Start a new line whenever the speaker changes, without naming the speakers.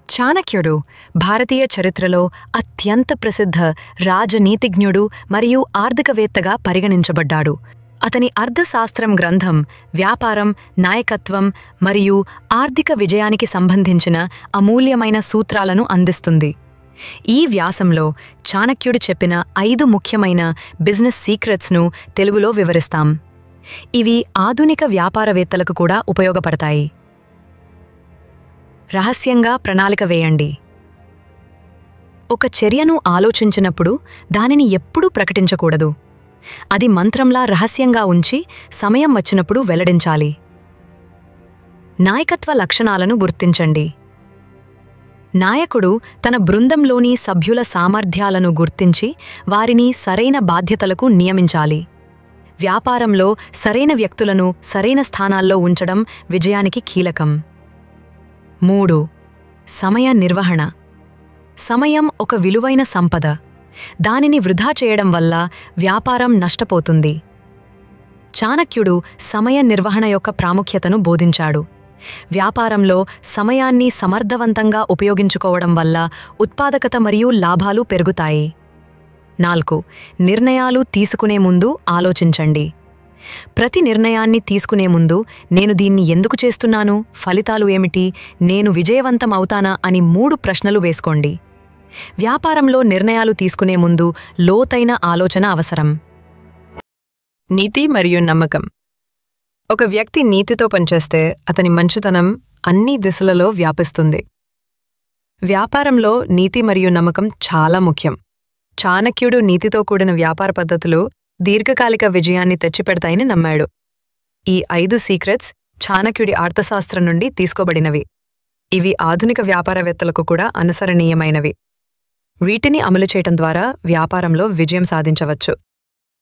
చాణక్యుడు భారతీయ చరిత్రలో అత్యంత ప్రసిద్ధ రాజనీతిజ్ఞుడు మరియు ఆర్థికవేత్తగా పరిగణించబడ్డాడు. అతని అర్థశాస్త్రం గ్రంథం వ్యాపారం, నాయకత్వం మరియు ఆర్థిక విజయానికి సంబంధించిన అమూల్యమైన సూత్రాలను అందిస్తుంది. ఈ వ్యాసంలో చాణక్యుడు చెప్పిన 5 ముఖ్యమైన బిజినెస్ సీక్రెట్స్ను తెలుగులో వివరిస్తాం. ఇవి ఆధునిక వ్యాపారవేత్తలకు కూడా ఉపయోగపడతాయి. రహస్యంగా ప్రణాళిక వేయండి. ఒక చర్యను ఆలోచించినప్పుడు దానిని ఎప్పుడూ ప్రకటించకూడదు. అది మంత్రంలా రహస్యంగా ఉంచి సమయం వచ్చినప్పుడు వెల్లడించాలి. నాయకత్వ లక్షణాలను గుర్తించండి. నాయకుడు తన బృందంలోని సభ్యుల సామర్థ్యాలను గుర్తించి వారిని సరైన బాధ్యతలకు నియమించాలి. వ్యాపారంలో సరైన వ్యక్తులను సరైన స్థానాల్లో ఉంచడం విజయానికి కీలకం. 3. సమయ నిర్వహణ. సమయం ఒక విలువైన సంపద. దానిని వృధా చేయడం వల్ల వ్యాపారం నష్టపోతుంది. చాణక్యుడు సమయ నిర్వహణ యొక్క ప్రాముఖ్యతను బోధించాడు. వ్యాపారంలో సమయాన్ని సమర్థవంతంగా ఉపయోగించుకోవడం వల్ల ఉత్పాదకత మరియు లాభాలు పెరుగుతాయి. 4. నిర్ణయాలు తీసుకునే ముందు ఆలోచించండి. ప్రతి నిర్ణయాన్ని తీసుకునే ముందు నేను దీన్ని ఎందుకు చేస్తున్నాను, ఫలితాలు ఏమిటి, నేను విజయవంతం అవుతానా అని 3 ప్రశ్నలు వేసుకోండి. వ్యాపారంలో నిర్ణయాలు తీసుకునే ముందు లోతైన ఆలోచన అవసరం. నీతి మరియు నమ్మకం. ఒక వ్యక్తి నీతితో పనిచేస్తే అతని మంచితనం అన్ని దిశలలో వ్యాపిస్తుంది. వ్యాపారంలో నీతి మరియు నమ్మకం చాలా ముఖ్యం. చాణక్యుడు నీతితో కూడిన వ్యాపార పద్ధతులు దీర్ఘకాలిక విజయాన్ని తెచ్చిపెడతాయని నమ్మాడు. ఈ 5 సీక్రెట్స్ చాణక్యుడి అర్థశాస్త్రం నుండి తీసుకోబడినవి. ఇవి ఆధునిక వ్యాపారవేత్తలకు కూడా అనుసరణీయమైనవి. వీటిని అమలు చేయటం ద్వారా వ్యాపారంలో విజయం సాధించవచ్చు.